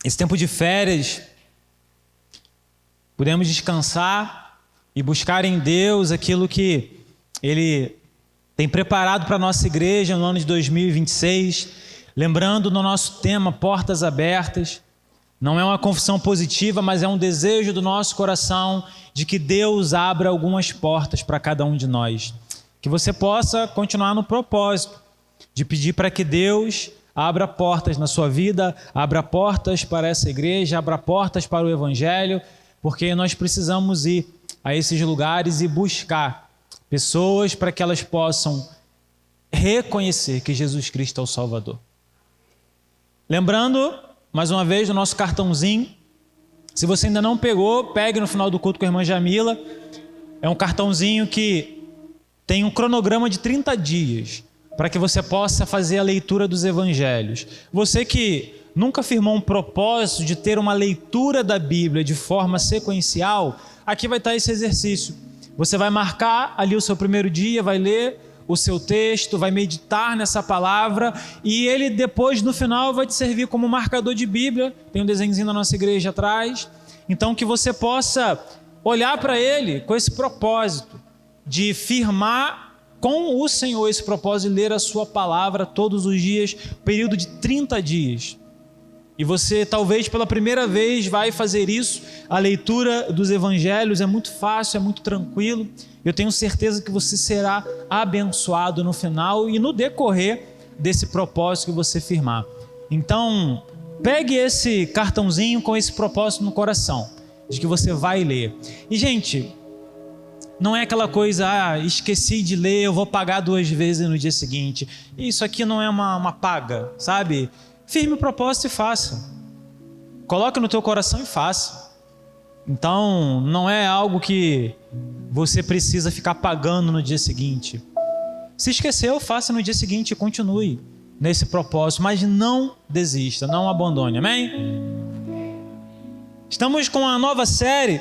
esse tempo de férias, podemos descansar e buscar em Deus aquilo que Ele tem preparado para a nossa igreja no ano de 2026, lembrando no nosso tema Portas Abertas. Não é uma confissão positiva, mas é um desejo do nosso coração de que Deus abra algumas portas para cada um de nós. Que você possa continuar no propósito de pedir para que Deus abra portas na sua vida, abra portas para essa igreja, abra portas para o Evangelho, porque nós precisamos ir a esses lugares e buscar pessoas para que elas possam reconhecer que Jesus Cristo é o Salvador. Lembrando, mais uma vez, do nosso cartãozinho. Se você ainda não pegou, pegue no final do culto com a irmã Jamila. É um cartãozinho que tem um cronograma de 30 dias para que você possa fazer a leitura dos evangelhos. Você que nunca firmou um propósito de ter uma leitura da Bíblia de forma sequencial, aqui vai estar esse exercício. Você vai marcar ali o seu primeiro dia, vai ler o seu texto, vai meditar nessa palavra e ele depois, no final, vai te servir como marcador de Bíblia. Tem um desenhozinho da nossa igreja atrás. Então, que você possa olhar para ele com esse propósito de firmar com o Senhor esse propósito de ler a sua palavra todos os dias, período de 30 dias. E você talvez pela primeira vez vai fazer isso. A leitura dos evangelhos é muito fácil, é muito tranquilo. Eu tenho certeza que você será abençoado no final e no decorrer desse propósito que você firmar. Então, pegue esse cartãozinho com esse propósito no coração, de que você vai ler. E, gente, não é aquela coisa, esqueci de ler, eu vou pagar 2 vezes no dia seguinte. Isso aqui não é uma paga, sabe? Firme o propósito e faça. Coloque no teu coração e faça. Então, não é algo que você precisa ficar pagando no dia seguinte. Se esqueceu, faça no dia seguinte e continue nesse propósito, mas não desista, não abandone, amém? Estamos com uma nova série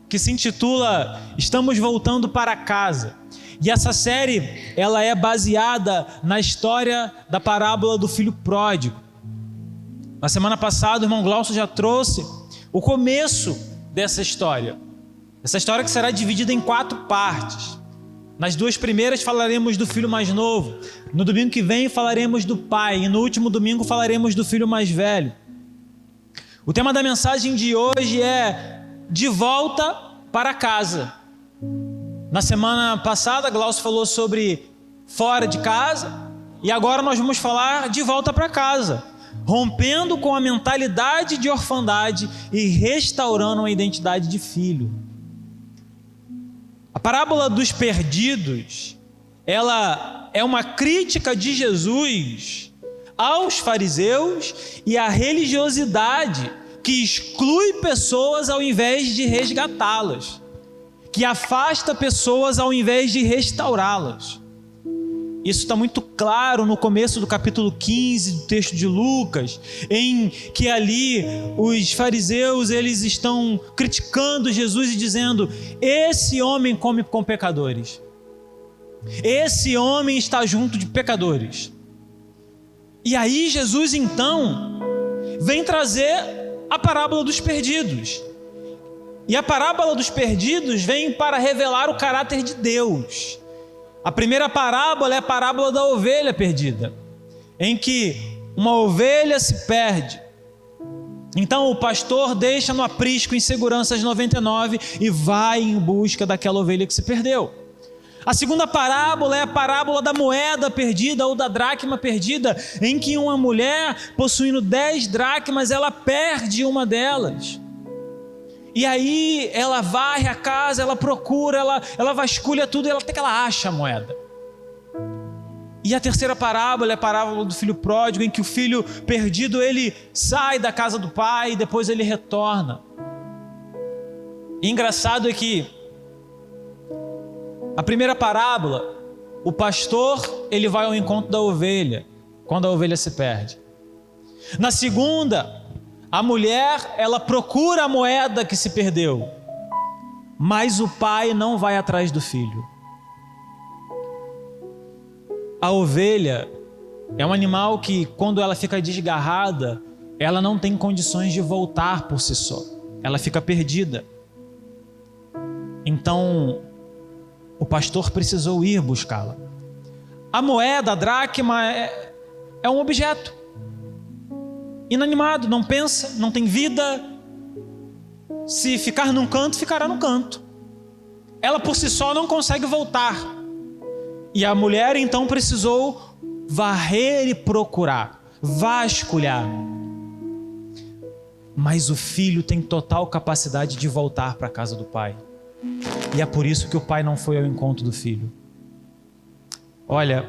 que se intitula Estamos Voltando para Casa. E essa série, ela é baseada na história da parábola do filho pródigo. Na semana passada, o irmão Glaucio já trouxe o começo dessa história. Essa história que será dividida em 4 partes. Nas 2 primeiras falaremos do filho mais novo. No domingo que vem falaremos do pai. E no último domingo falaremos do filho mais velho. O tema da mensagem de hoje é De Volta para Casa. Na semana passada, Glaucio falou sobre fora de casa. E agora nós vamos falar de volta para casa. Rompendo com a mentalidade de orfandade e restaurando a identidade de filho. A parábola dos perdidos, ela é uma crítica de Jesus aos fariseus e à religiosidade que exclui pessoas ao invés de resgatá-las, que afasta pessoas ao invés de restaurá-las. Isso está muito claro no começo do capítulo 15 do texto de Lucas, em que ali os fariseus eles estão criticando Jesus e dizendo: esse homem come com pecadores, esse homem está junto de pecadores. E aí Jesus então vem trazer a parábola dos perdidos. E a parábola dos perdidos vem para revelar o caráter de Deus. A primeira parábola é a parábola da ovelha perdida, em que uma ovelha se perde. Então o pastor deixa no aprisco em segurança as 99 e vai em busca daquela ovelha que se perdeu. A segunda parábola é a parábola da moeda perdida ou da dracma perdida, em que uma mulher possuindo 10 dracmas, ela perde uma delas. E aí ela varre a casa, ela procura, ela vasculha tudo e até que ela acha a moeda. E a terceira parábola é a parábola do filho pródigo, em que o filho perdido ele sai da casa do pai e depois ele retorna. E engraçado é que a primeira parábola, o pastor ele vai ao encontro da ovelha quando a ovelha se perde. Na segunda, a mulher, ela procura a moeda que se perdeu, mas o pai não vai atrás do filho. A ovelha é um animal que, quando ela fica desgarrada, ela não tem condições de voltar por si só. Ela fica perdida. Então, o pastor precisou ir buscá-la. A moeda, a dracma, é um objeto inanimado, não pensa, não tem vida. Se ficar num canto, ficará no canto. Ela por si só não consegue voltar. E a mulher então precisou varrer e procurar, vasculhar. Mas o filho tem total capacidade de voltar para a casa do pai. E é por isso que o pai não foi ao encontro do filho. Olha,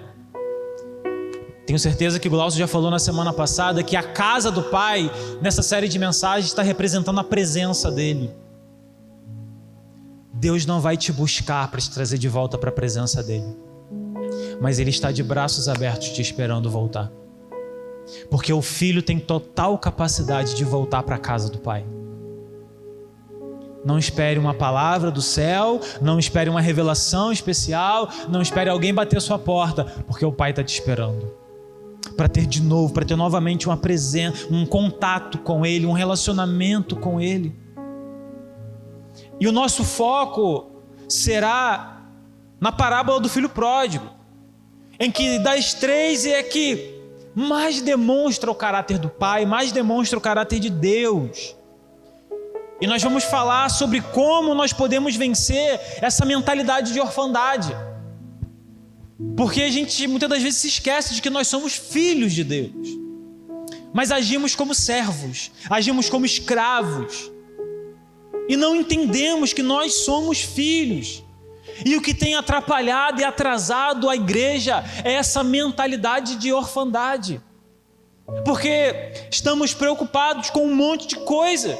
tenho certeza que o Glaucio já falou na semana passada que a casa do pai, nessa série de mensagens, está representando a presença dele. Deus não vai te buscar para te trazer de volta para a presença dele, mas ele está de braços abertos te esperando voltar. Porque o filho tem total capacidade de voltar para a casa do pai. Não espere uma palavra do céu, não espere uma revelação especial, não espere alguém bater sua porta, porque o pai está te esperando. Para ter de novo, para ter novamente uma presença, um contato com ele, um relacionamento com ele. E o nosso foco será na parábola do filho pródigo, em que das três é que mais demonstra o caráter do pai, mais demonstra o caráter de Deus. E nós vamos falar sobre como nós podemos vencer essa mentalidade de orfandade. Porque a gente muitas das vezes se esquece de que nós somos filhos de Deus. Mas agimos como servos, agimos como escravos. E não entendemos que nós somos filhos. E o que tem atrapalhado e atrasado a igreja é essa mentalidade de orfandade. Porque estamos preocupados com um monte de coisa,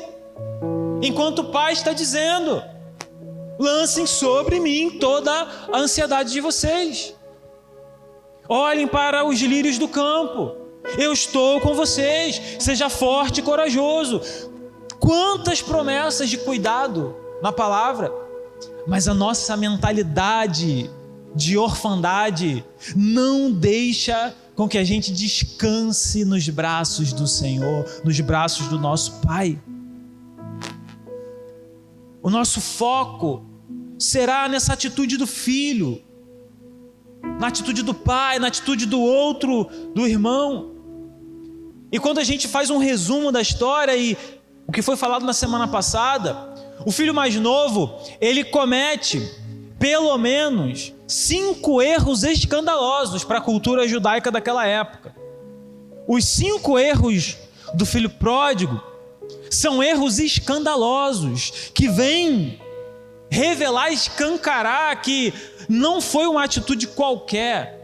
enquanto o pai está dizendo: lancem sobre mim toda a ansiedade de vocês. Olhem para os lírios do campo. Eu estou com vocês. Seja forte e corajoso. Quantas promessas de cuidado na palavra. Mas a nossa mentalidade de orfandade não deixa com que a gente descanse nos braços do Senhor, nos braços do nosso Pai. O nosso foco será nessa atitude do filho, na atitude do pai, na atitude do outro, do irmão. E quando a gente faz um resumo da história e o que foi falado na semana passada, o filho mais novo, ele comete pelo menos 5 erros escandalosos para a cultura judaica daquela época. Os 5 erros do filho pródigo são erros escandalosos que vêm revelar, escancarar que não foi uma atitude qualquer,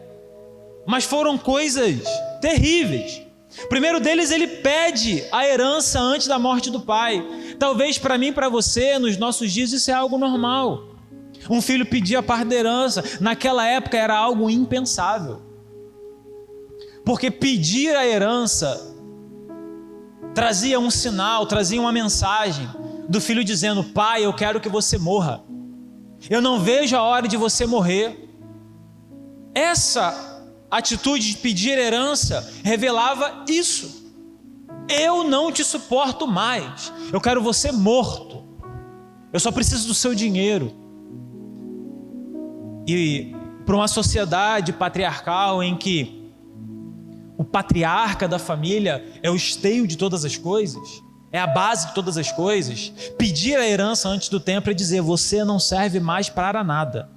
mas foram coisas terríveis. O primeiro deles, ele pede a herança antes da morte do pai. Talvez para mim e para você, nos nossos dias, isso é algo normal. Um filho pedir a parte da herança, naquela época era algo impensável. Porque pedir a herança trazia um sinal, trazia uma mensagem do filho dizendo: pai, eu quero que você morra. Eu não vejo a hora de você morrer. Essa atitude de pedir herança revelava isso. Eu não te suporto mais. Eu quero você morto. Eu só preciso do seu dinheiro. E para uma sociedade patriarcal em que o patriarca da família é o esteio de todas as coisas, é a base de todas as coisas, pedir a herança antes do tempo é dizer: você não serve mais para nada.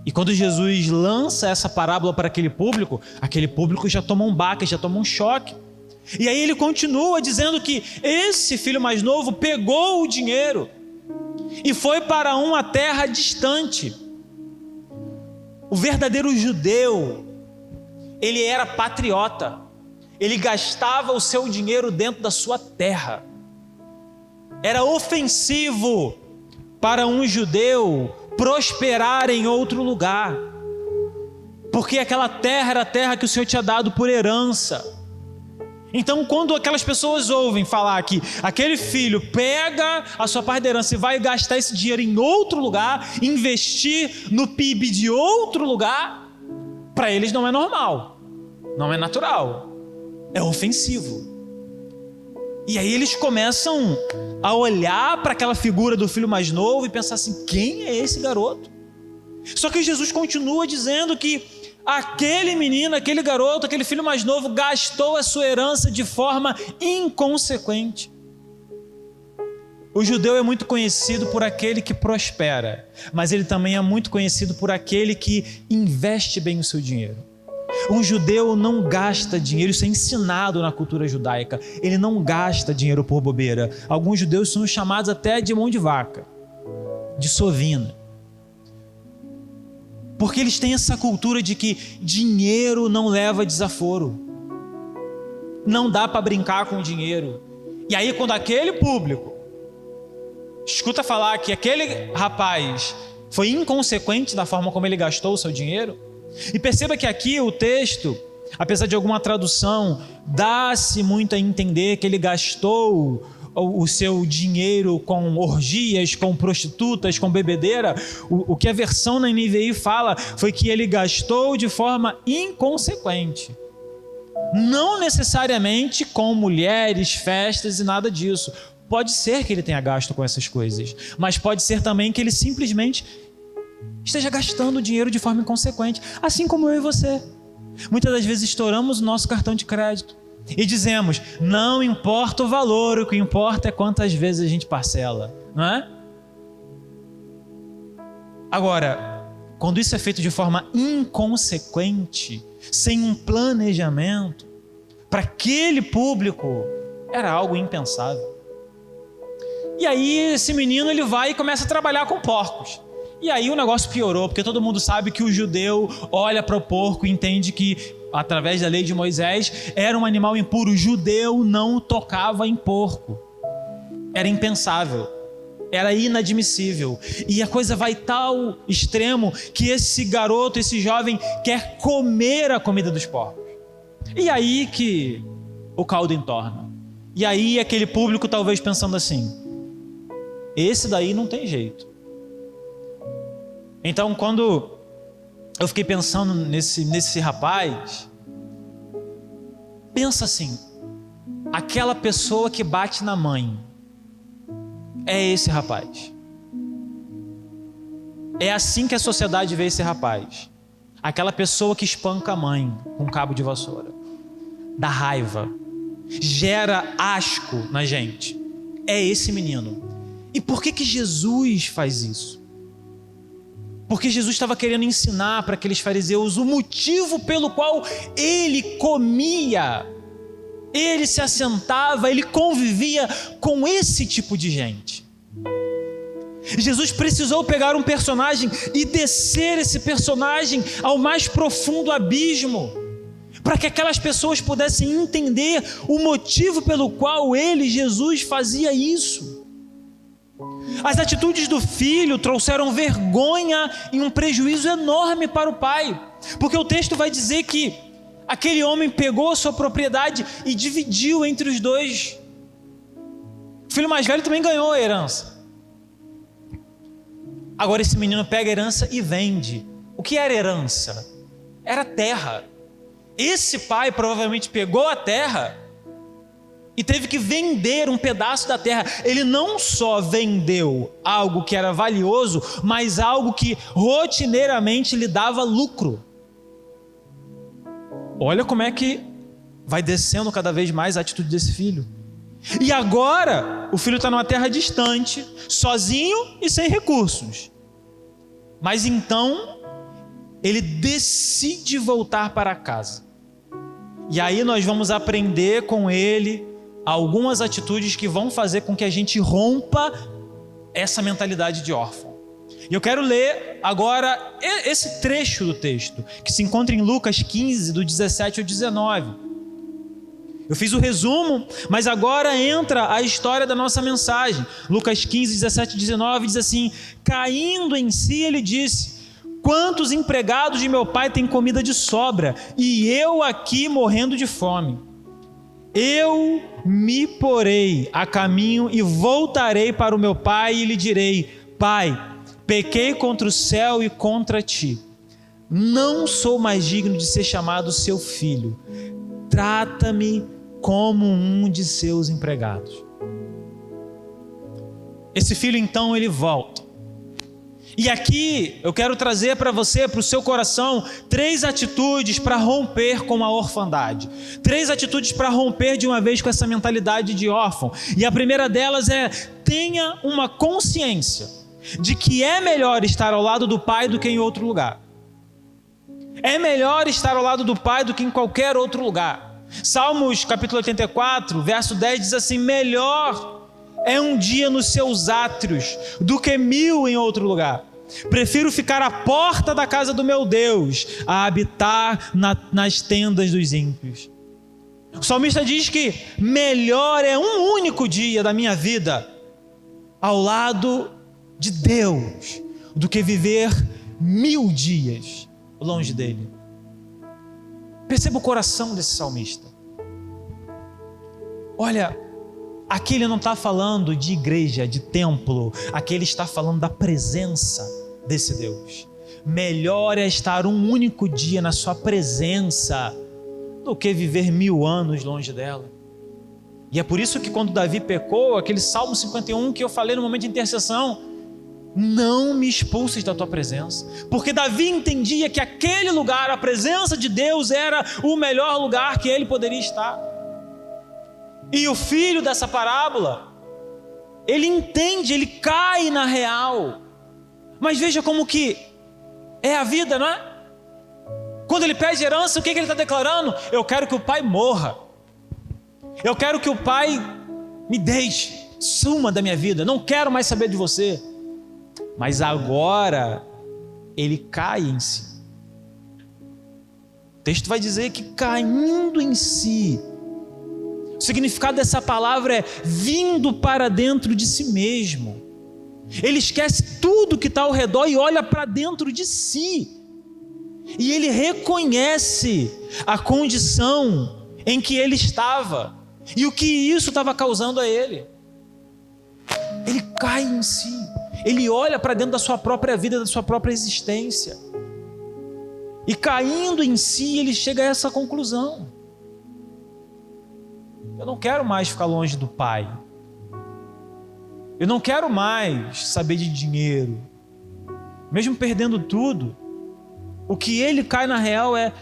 E quando Jesus lança essa parábola para aquele público já toma um baque, já toma um choque. E aí ele continua dizendo que esse filho mais novo pegou o dinheiro e foi para uma terra distante. O verdadeiro judeu, ele era patriota. Ele gastava o seu dinheiro dentro da sua terra. Era ofensivo para um judeu prosperar em outro lugar, porque aquela terra era a terra que o Senhor tinha dado por herança. Então, quando aquelas pessoas ouvem falar que aquele filho pega a sua parte da herança e vai gastar esse dinheiro em outro lugar, investir no PIB de outro lugar, para eles não é normal, não é natural, é ofensivo. E aí eles começam a olhar para aquela figura do filho mais novo e pensar assim: quem é esse garoto? Só que Jesus continua dizendo que aquele menino, aquele garoto, aquele filho mais novo gastou a sua herança de forma inconsequente. O judeu é muito conhecido por aquele que prospera, mas ele também é muito conhecido por aquele que investe bem o seu dinheiro. Um judeu não gasta dinheiro, isso é ensinado na cultura judaica. Ele não gasta dinheiro por bobeira. Alguns judeus são chamados até de mão de vaca, de sovina. Porque eles têm essa cultura de que dinheiro não leva desaforo. Não dá para brincar com o dinheiro. E aí quando aquele público escuta falar que aquele rapaz foi inconsequente da forma como ele gastou o seu dinheiro, e perceba que aqui o texto, apesar de alguma tradução, dá-se muito a entender que ele gastou o seu dinheiro com orgias, com prostitutas, com bebedeira. O que a versão na NVI fala foi que ele gastou de forma inconsequente. Não necessariamente com mulheres, festas e nada disso. Pode ser que ele tenha gasto com essas coisas, mas pode ser também que ele simplesmente esteja gastando dinheiro de forma inconsequente, assim como eu e você. Muitas das vezes estouramos o nosso cartão de crédito e dizemos: não importa o valor, o que importa é quantas vezes a gente parcela, não é? Agora, quando isso é feito de forma inconsequente, sem um planejamento, para aquele público era algo impensável. E aí esse menino ele vai e começa a trabalhar com porcos. E aí o negócio piorou, porque todo mundo sabe que o judeu olha para o porco e entende que, através da lei de Moisés, era um animal impuro. O judeu não tocava em porco. Era impensável. Era inadmissível. E a coisa vai tal extremo que esse garoto, esse jovem, quer comer a comida dos porcos. E aí que o caldo entorna. E aí aquele público talvez pensando assim: esse daí não tem jeito. Então, quando eu fiquei pensando nesse rapaz, pensa assim: aquela pessoa que bate na mãe é esse rapaz. É assim que a sociedade vê esse rapaz. Aquela pessoa que espanca a mãe com um cabo de vassoura, dá raiva, gera asco na gente. É esse menino. E por que Jesus faz isso? Porque Jesus estava querendo ensinar para aqueles fariseus o motivo pelo qual ele comia, ele se assentava, ele convivia com esse tipo de gente. Jesus precisou pegar um personagem e descer esse personagem ao mais profundo abismo, para que aquelas pessoas pudessem entender o motivo pelo qual ele, Jesus, fazia isso. As atitudes do filho trouxeram vergonha e um prejuízo enorme para o pai, porque o texto vai dizer que aquele homem pegou a sua propriedade e dividiu entre os dois. O filho mais velho também ganhou a herança. Agora esse menino pega a herança e vende. O que era herança? Era terra. Esse pai provavelmente pegou a terra e teve que vender um pedaço da terra. Ele não só vendeu algo que era valioso, mas algo que rotineiramente lhe dava lucro. Olha como é que vai descendo cada vez mais a atitude desse filho. E agora o filho está numa terra distante, sozinho e sem recursos. Mas então ele decide voltar para casa. E aí nós vamos aprender com ele algumas atitudes que vão fazer com que a gente rompa essa mentalidade de órfão. E eu quero ler agora esse trecho do texto, que se encontra em Lucas 15, do 17 ao 19. Eu fiz o resumo, mas agora entra a história da nossa mensagem. Lucas 15, 17 e 19 diz assim: caindo em si, ele disse: quantos empregados de meu pai têm comida de sobra, e eu aqui morrendo de fome? Eu me porei a caminho e voltarei para o meu pai e lhe direi: pai, pequei contra o céu e contra ti. Não sou mais digno de ser chamado seu filho. Trata-me como um de seus empregados. Esse filho então ele volta. E aqui eu quero trazer para você, para o seu coração, 3 atitudes para romper com a orfandade. 3 atitudes para romper de uma vez com essa mentalidade de órfão. E a primeira delas é: tenha uma consciência de que é melhor estar ao lado do pai do que em outro lugar. É melhor estar ao lado do pai do que em qualquer outro lugar. Salmos capítulo 84, verso 10 diz assim: melhor é um dia nos seus átrios do que 1000 em outro lugar. Prefiro ficar à porta da casa do meu Deus a habitar nas tendas dos ímpios. O salmista diz que melhor é um único dia da minha vida ao lado de Deus do que viver 1000 dias longe dele. Perceba o coração desse salmista. Olha, aqui ele não está falando de igreja, de templo. Aqui ele está falando da presença desse Deus. Melhor é estar um único dia na sua presença do que viver 1000 anos longe dela. E é por isso que quando Davi pecou, aquele Salmo 51 que eu falei no momento de intercessão: não me expulses da tua presença. Porque Davi entendia que aquele lugar, a presença de Deus, era o melhor lugar que ele poderia estar. E o filho dessa parábola, ele entende, ele cai na real. Mas veja como que é a vida, não é? Quando ele pede herança, o que ele está declarando? Eu quero que o pai morra. Eu quero que o pai me deixe, suma da minha vida. Não quero mais saber de você. Mas agora ele cai em si. O texto vai dizer que caindo em si. O significado dessa palavra é vindo para dentro de si mesmo. Ele esquece tudo que está ao redor e olha para dentro de si. E ele reconhece a condição em que ele estava e o que isso estava causando a ele. Ele cai em si. Ele olha para dentro da sua própria vida, da sua própria existência. E caindo em si, ele chega a essa conclusão: eu não quero mais ficar longe do pai. Eu não quero mais saber de dinheiro. Mesmo perdendo tudo, o que ele cai na real é: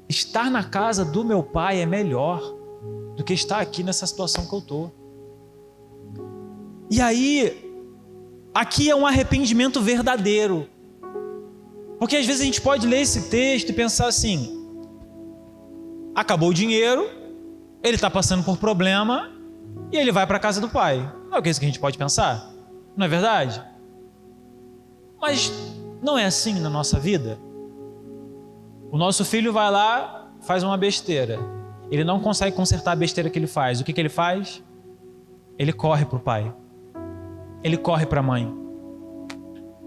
estar na casa do meu pai é melhor do que estar aqui nessa situação que eu estou. E aí, aqui é um arrependimento verdadeiro. Porque às vezes a gente pode ler esse texto e pensar assim: acabou o dinheiro, ele está passando por problema e ele vai para a casa do pai. Não é isso que a gente pode pensar? Não é verdade? Mas não é assim na nossa vida. O nosso filho vai lá, faz uma besteira. Ele não consegue consertar a besteira que ele faz. O que ele faz? Ele corre para o pai. Ele corre para a mãe.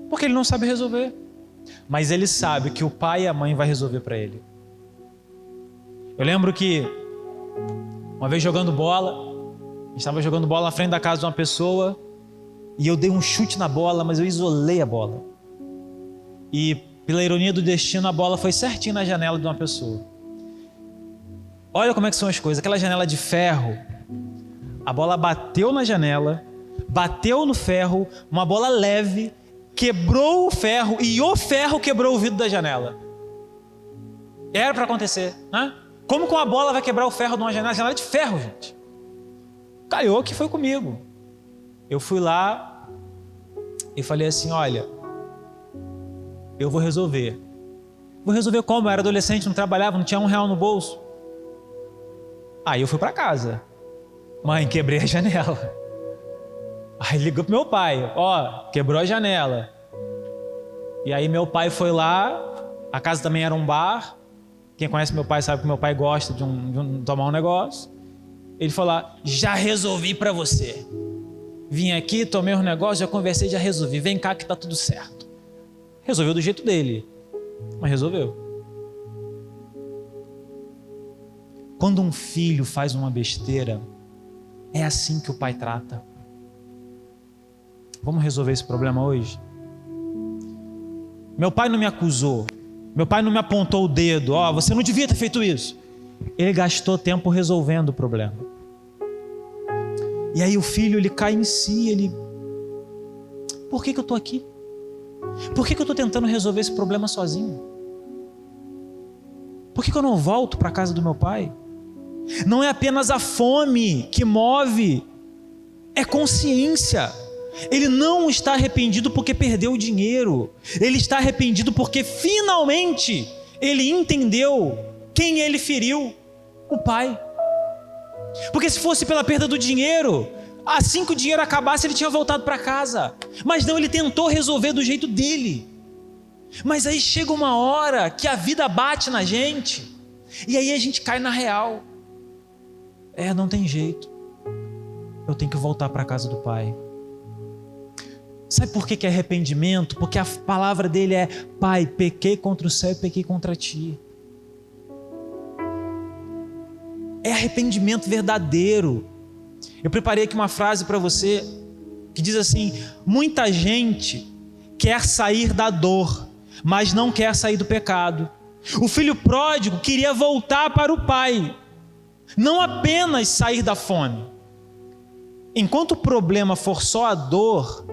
Porque ele não sabe resolver. Mas ele sabe que o pai e a mãe vai resolver para ele. Eu lembro que uma vez jogando bola, estava jogando bola na frente da casa de uma pessoa e eu dei um chute na bola, mas eu isolei a bola. E pela ironia do destino, a bola foi certinho na janela de uma pessoa. Olha como é que são as coisas. Aquela janela de ferro, a bola bateu na janela, bateu no ferro, uma bola leve, quebrou o ferro e o ferro quebrou o vidro da janela. Era para acontecer, né? Como que uma bola vai quebrar o ferro de uma janela? Janela de ferro, gente. Calhou que foi comigo. Eu fui lá e falei assim: olha, eu vou resolver. Vou resolver como? Eu era adolescente, não trabalhava, não tinha R$1 no bolso. Aí eu fui para casa. Mãe, quebrei a janela. Aí ligou pro meu pai: ó, quebrou a janela. E aí meu pai foi lá. A casa também era um bar. Quem conhece meu pai sabe que meu pai gosta de tomar um negócio. Ele falou lá: já resolvi para você. Vim aqui, tomei um negócio, já conversei, já resolvi. Vem cá que tá tudo certo. Resolveu do jeito dele, mas resolveu. Quando um filho faz uma besteira, é assim que o pai trata. Vamos resolver esse problema hoje? Meu pai não me acusou. Meu pai não me apontou o dedo. Ó, você não devia ter feito isso. ele gastou tempo resolvendo o problema. E aí o filho, ele cai em si, por que eu estou aqui? Por que eu estou tentando resolver esse problema sozinho? Por que eu não volto para a casa do meu pai? Não é apenas a fome que move, é consciência. Ele não está arrependido porque perdeu o dinheiro. Ele está arrependido porque finalmente ele entendeu quem ele feriu, o pai. Porque se fosse pela perda do dinheiro, assim que o dinheiro acabasse, ele tinha voltado para casa. Mas não, ele tentou resolver do jeito dele. Mas aí chega uma hora que a vida bate na gente, e aí a gente cai na real. Não tem jeito. Eu tenho que voltar para a casa do pai. Sabe por que é arrependimento? Porque a palavra dele é: Pai, pequei contra o céu e pequei contra ti. É arrependimento verdadeiro. Eu preparei aqui uma frase para você que diz assim: muita gente quer sair da dor, mas não quer sair do pecado. O filho pródigo queria voltar para o pai, não apenas sair da fome. Enquanto o problema for só a dor,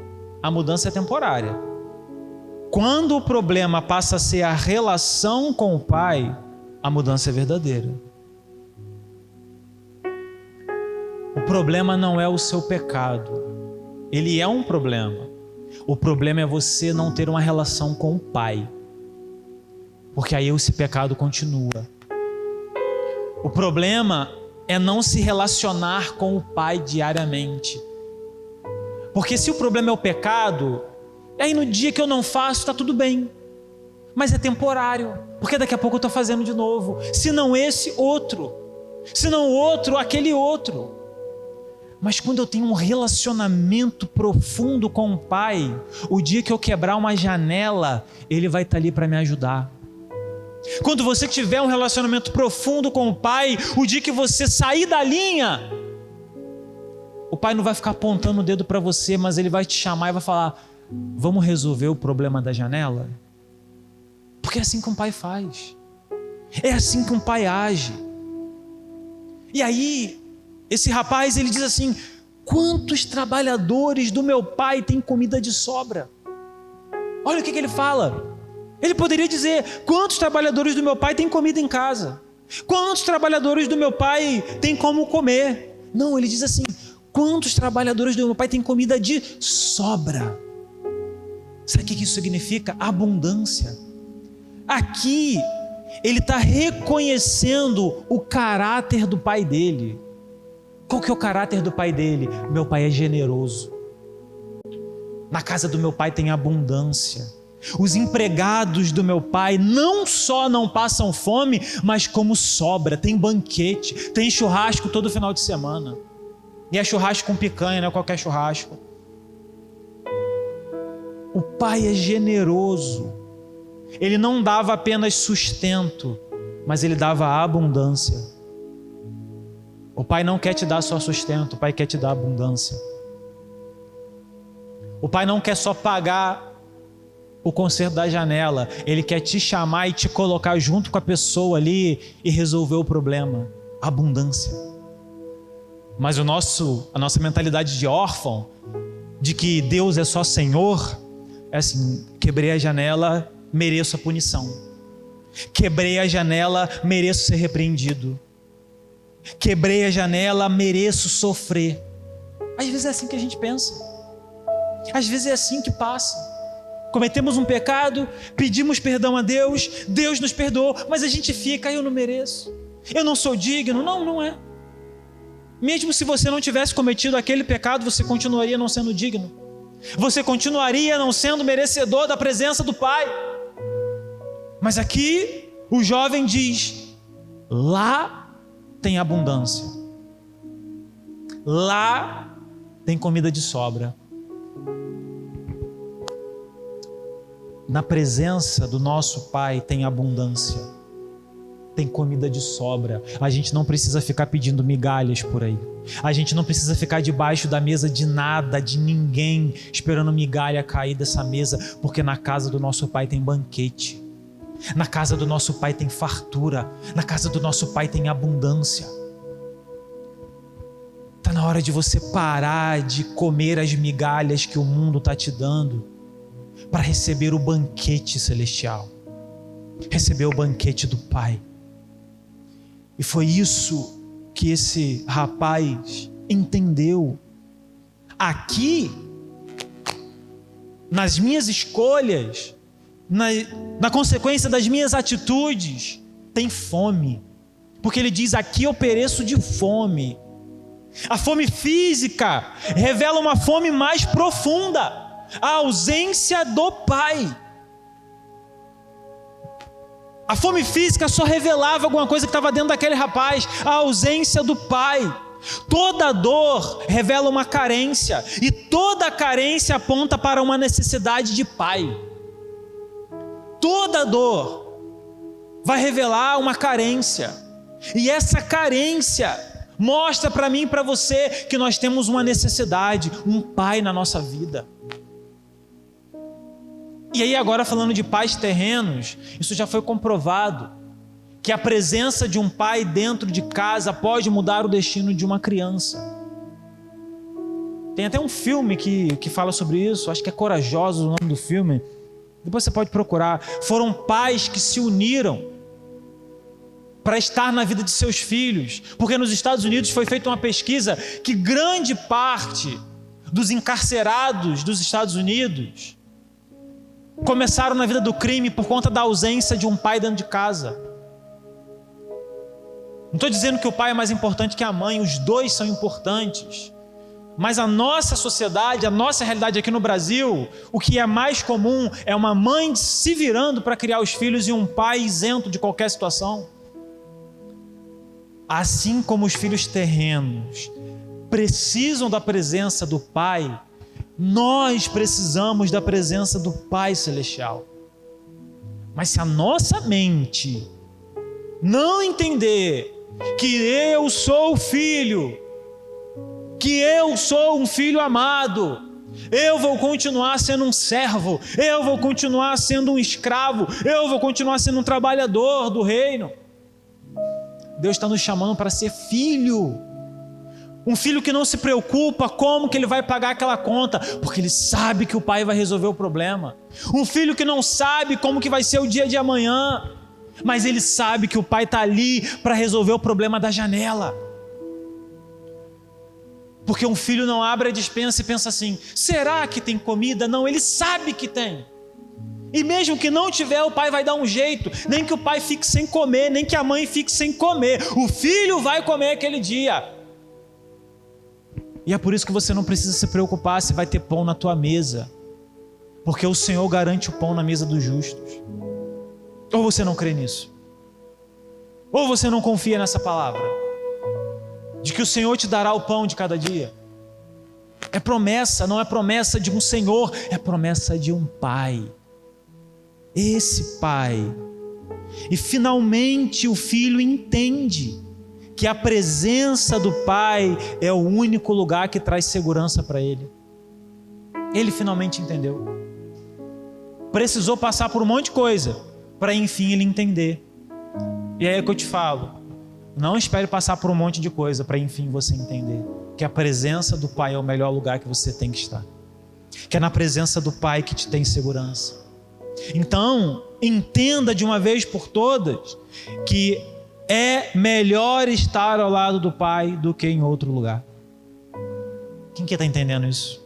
a mudança é temporária. Quando o problema passa a ser a relação com o pai, a mudança é verdadeira. O problema não é o seu pecado. Ele é um problema. O problema é você não ter uma relação com o pai. Porque aí esse pecado continua. O problema é não se relacionar com o pai diariamente. Porque se o problema é o pecado, aí no dia que eu não faço, está tudo bem. Mas é temporário. Porque daqui a pouco eu estou fazendo de novo. Se não esse, outro. Se não outro, aquele outro. Mas quando eu tenho um relacionamento profundo com o pai, o dia que eu quebrar uma janela, ele vai estar ali para me ajudar. Quando você tiver um relacionamento profundo com o pai, o dia que você sair da linha, o pai não vai ficar apontando o dedo para você, mas ele vai te chamar e vai falar: vamos resolver o problema da janela? Porque é assim que um pai faz. É assim que um pai age. E aí, esse rapaz, ele diz assim: quantos trabalhadores do meu pai têm comida de sobra? Olha o que ele fala. Ele poderia dizer: quantos trabalhadores do meu pai têm comida em casa? Quantos trabalhadores do meu pai têm como comer? Não, ele diz assim: quantos trabalhadores do meu pai têm comida de sobra? Sabe o que isso significa? Abundância. Aqui, ele está reconhecendo o caráter do pai dele. Qual que é o caráter do pai dele? Meu pai é generoso. Na casa do meu pai tem abundância. Os empregados do meu pai não só não passam fome, mas como sobra, tem banquete, tem churrasco todo final de semana. E é churrasco com picanha, não é qualquer churrasco. O pai é generoso. Ele não dava apenas sustento, mas ele dava abundância. O pai não quer te dar só sustento, o pai quer te dar abundância. O pai não quer só pagar o conserto da janela, ele quer te chamar e te colocar junto com a pessoa ali e resolver o problema. Abundância. Mas a nossa mentalidade de órfão, de que Deus é só Senhor, é assim: quebrei a janela, mereço a punição. Quebrei a janela, mereço ser repreendido. Quebrei a janela, mereço sofrer. Às vezes é assim que a gente pensa. Às vezes é assim que passa. Cometemos um pecado, pedimos perdão a Deus, Deus nos perdoou, mas a gente fica: eu não mereço, eu não sou digno. Não, não é. Mesmo se você não tivesse cometido aquele pecado, você continuaria não sendo digno. Você continuaria não sendo merecedor da presença do Pai. Mas aqui o jovem diz: lá tem abundância, lá tem comida de sobra. Na presença do nosso Pai tem abundância, tem comida de sobra. A gente não precisa ficar pedindo migalhas por aí. A gente não precisa ficar debaixo da mesa de nada, de ninguém, esperando migalha cair dessa mesa, porque na casa do nosso Pai tem banquete. Na casa do nosso Pai tem fartura. Na casa do nosso Pai tem abundância. Está na hora de você parar de comer as migalhas que o mundo está te dando para receber o banquete celestial. Receber o banquete do Pai. E foi isso que esse rapaz entendeu. Aqui, nas minhas escolhas, na consequência das minhas atitudes, tem fome. Porque ele diz: aqui eu pereço de fome. A fome física revela uma fome mais profunda, a ausência do Pai. A fome física só revelava alguma coisa que estava dentro daquele rapaz, a ausência do Pai. Toda dor revela uma carência, e toda carência aponta para uma necessidade de Pai. Toda dor vai revelar uma carência, e essa carência mostra para mim e para você que nós temos uma necessidade, um Pai na nossa vida. E aí agora, falando de pais terrenos, isso já foi comprovado, que a presença de um pai dentro de casa pode mudar o destino de uma criança. Tem até um filme que fala sobre isso, acho que é Corajosos o nome do filme, depois você pode procurar. Foram pais que se uniram para estar na vida de seus filhos, porque nos Estados Unidos foi feita uma pesquisa que grande parte dos encarcerados dos Estados Unidos começaram na vida do crime por conta da ausência de um pai dentro de casa. Não estou dizendo que o pai é mais importante que a mãe, os dois são importantes. Mas a nossa sociedade, a nossa realidade aqui no Brasil, o que é mais comum é uma mãe se virando para criar os filhos e um pai isento de qualquer situação. Assim como os filhos terrenos precisam da presença do Pai, nós precisamos da presença do Pai Celestial. Mas se a nossa mente não entender que eu sou o filho, que eu sou um filho amado, eu vou continuar sendo um servo, eu vou continuar sendo um escravo, eu vou continuar sendo um trabalhador do reino. Deus está nos chamando para ser filho. Um filho que não se preocupa como que ele vai pagar aquela conta, porque ele sabe que o pai vai resolver o problema. Um filho que não sabe como que vai ser o dia de amanhã, mas ele sabe que o pai está ali para resolver o problema da janela. Porque um filho não abre a despensa e pensa assim: será que tem comida? Não, ele sabe que tem. E mesmo que não tiver, o pai vai dar um jeito. Nem que o pai fique sem comer, nem que a mãe fique sem comer, o filho vai comer aquele dia. E é por isso que você não precisa se preocupar se vai ter pão na tua mesa, porque o Senhor garante o pão na mesa dos justos. Ou você não crê nisso? Ou você não confia nessa palavra de que o Senhor te dará o pão de cada dia? É promessa, não é promessa de um Senhor, é promessa de um Pai. Esse Pai. E finalmente o filho entende que a presença do Pai é o único lugar que traz segurança para ele. Ele finalmente entendeu. Precisou passar por um monte de coisa para enfim ele entender. E aí é que eu te falo: não espere passar por um monte de coisa para enfim você entender que a presença do Pai é o melhor lugar que você tem que estar, que é na presença do Pai que te tem segurança. Então entenda de uma vez por todas que é melhor estar ao lado do Pai do que em outro lugar. Quem que está entendendo isso?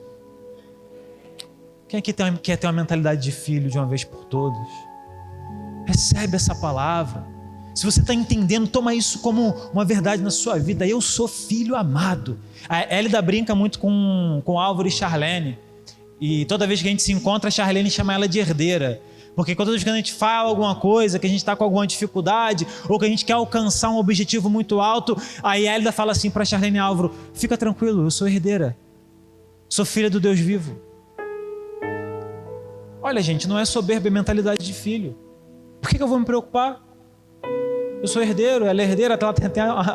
Quem aqui quer ter uma mentalidade de filho de uma vez por todas? Recebe essa palavra. Se você está entendendo, toma isso como uma verdade na sua vida. Eu sou filho amado. A Hélida brinca muito com Álvaro e Charlene. E toda vez que a gente se encontra, a Charlene chama ela de herdeira. Porque toda vez que a gente fala alguma coisa, que a gente está com alguma dificuldade, ou que a gente quer alcançar um objetivo muito alto, aí a Hélida fala assim para Charlene e Álvaro: fica tranquilo, eu sou herdeira. Sou filha do Deus vivo. Olha, gente, não é soberba, é mentalidade de filho. Por que eu vou me preocupar? Eu sou herdeiro, ela é herdeira,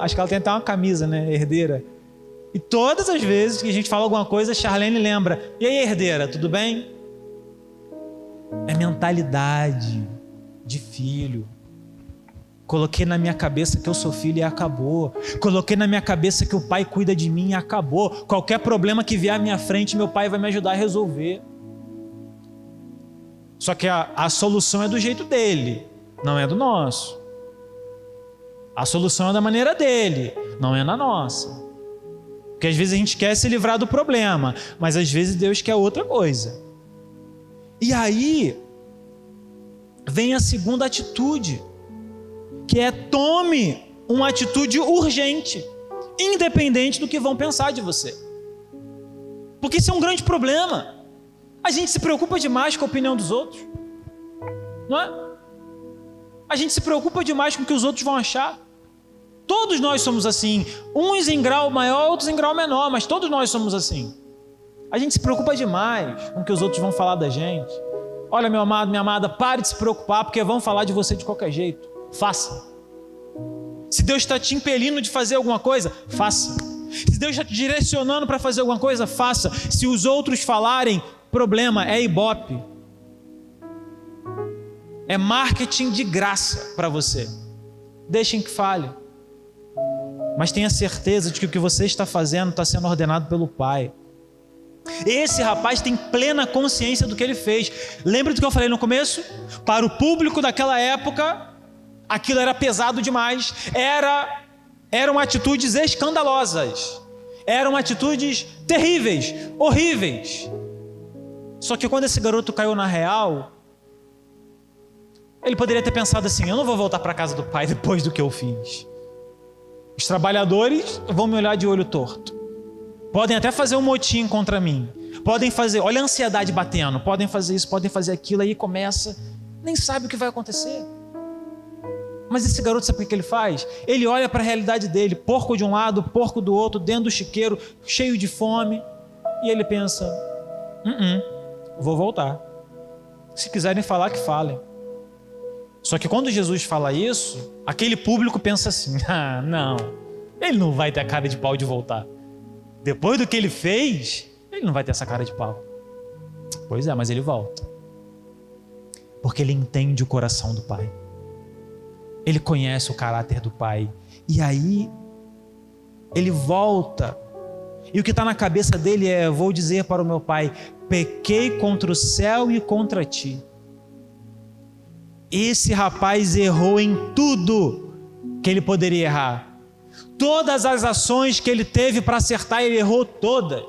acho que ela tem até uma camisa, né? Herdeira. E todas as vezes que a gente fala alguma coisa, a Charlene lembra: e aí, herdeira, tudo bem? É mentalidade de filho. Coloquei na minha cabeça que eu sou filho e acabou. Coloquei na minha cabeça que o pai cuida de mim e acabou. Qualquer problema que vier à minha frente, meu pai vai me ajudar a resolver. Só que a solução é do jeito dele, não é do nosso. A solução é da maneira dele, não é na nossa. Porque às vezes a gente quer se livrar do problema, mas às vezes Deus quer outra coisa. E aí vem a segunda atitude, que é: tome uma atitude urgente, independente do que vão pensar de você. Porque isso é um grande problema. A gente se preocupa demais com a opinião dos outros, não é? A gente se preocupa demais com o que os outros vão achar. Todos nós somos assim, uns em grau maior, outros em grau menor, mas todos nós somos assim. A gente se preocupa demais com o que os outros vão falar da gente. Olha, meu amado, minha amada, pare de se preocupar, porque vão falar de você de qualquer jeito. Faça. Se Deus está te impelindo de fazer alguma coisa, faça. Se Deus está te direcionando para fazer alguma coisa, faça. Se os outros falarem, problema, é ibope. É marketing de graça para você. Deixem que fale. Mas tenha certeza de que o que você está fazendo está sendo ordenado pelo Pai. Esse rapaz tem plena consciência do que ele fez. Lembra do que eu falei no começo? Para o público daquela época, aquilo era pesado demais. Eram atitudes escandalosas. Eram atitudes terríveis, horríveis. Só que quando esse garoto caiu na real, ele poderia ter pensado assim: eu não vou voltar para a casa do pai depois do que eu fiz. Os trabalhadores vão me olhar de olho torto. Podem até fazer um motim contra mim. Podem fazer, olha a ansiedade batendo. Podem fazer isso, podem fazer aquilo. Aí começa, nem sabe o que vai acontecer. Mas esse garoto, sabe o que ele faz? Ele olha para a realidade dele. Porco de um lado, porco do outro, dentro do chiqueiro, cheio de fome. E ele pensa: vou voltar. Se quiserem falar, que falem. Só que quando Jesus fala isso, aquele público pensa assim: ah, não, ele não vai ter a cara de pau de voltar. Depois do que ele fez, ele não vai ter essa cara de pau. Pois é, mas ele volta. Porque ele entende o coração do Pai. Ele conhece o caráter do Pai. E aí, ele volta. E o que está na cabeça dele é: vou dizer para o meu Pai, pequei contra o céu e contra ti. Esse rapaz errou em tudo que ele poderia errar. Todas as ações que ele teve para acertar, ele errou todas.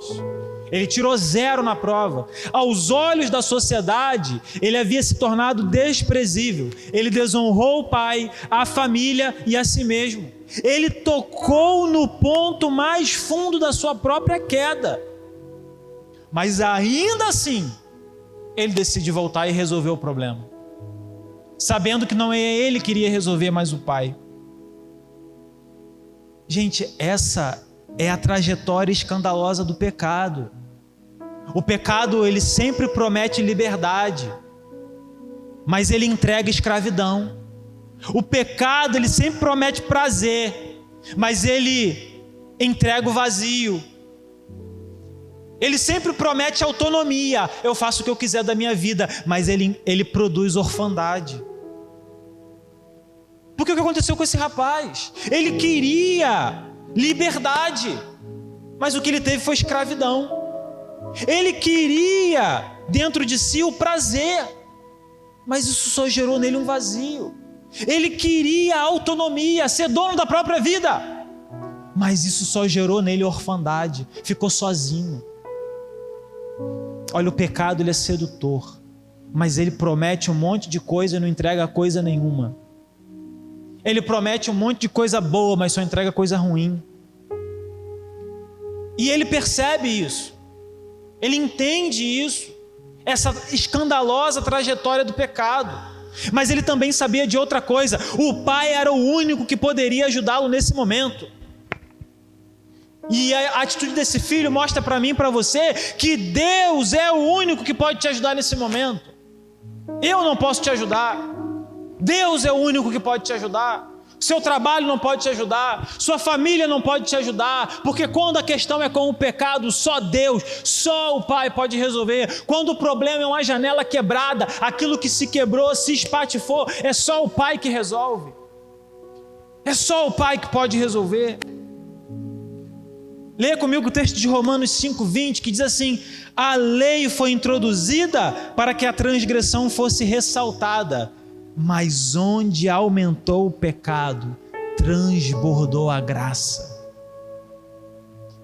Ele tirou 0 na prova. Aos olhos da sociedade, ele havia se tornado desprezível. Ele desonrou o pai, a família e a si mesmo. Ele tocou no ponto mais fundo da sua própria queda. Mas ainda assim, ele decide voltar e resolver o problema, sabendo que não é ele que iria resolver, mas o Pai. Gente, essa é a trajetória escandalosa do pecado. O pecado, ele sempre promete liberdade, mas ele entrega escravidão. O pecado, ele sempre promete prazer, mas ele entrega o vazio. Ele sempre promete autonomia. Eu faço o que eu quiser da minha vida, mas ele produz orfandade. Porque o que aconteceu com esse rapaz? Ele queria liberdade, mas o que ele teve foi escravidão. Ele queria dentro de si o prazer, mas isso só gerou nele um vazio. Ele queria autonomia, ser dono da própria vida, mas isso só gerou nele orfandade. Ficou sozinho. Olha, o pecado, ele é sedutor, mas ele promete um monte de coisa e não entrega coisa nenhuma. Ele promete um monte de coisa boa, mas só entrega coisa ruim. E ele percebe isso. Ele entende isso. Essa escandalosa trajetória do pecado. Mas ele também sabia de outra coisa. O pai era o único que poderia ajudá-lo nesse momento. E a atitude desse filho mostra para mim e para você que Deus é o único que pode te ajudar nesse momento. Eu não posso te ajudar. Deus é o único que pode te ajudar. Seu trabalho não pode te ajudar, sua família não pode te ajudar, porque quando a questão é com o pecado, só Deus, só o Pai pode resolver. Quando o problema é uma janela quebrada, aquilo que se quebrou, se espatifou, é só o Pai que resolve. É só o Pai que pode resolver. Leia comigo o texto de Romanos 5:20, que diz assim: a lei foi introduzida para que a transgressão fosse ressaltada, mas onde aumentou o pecado, transbordou a graça.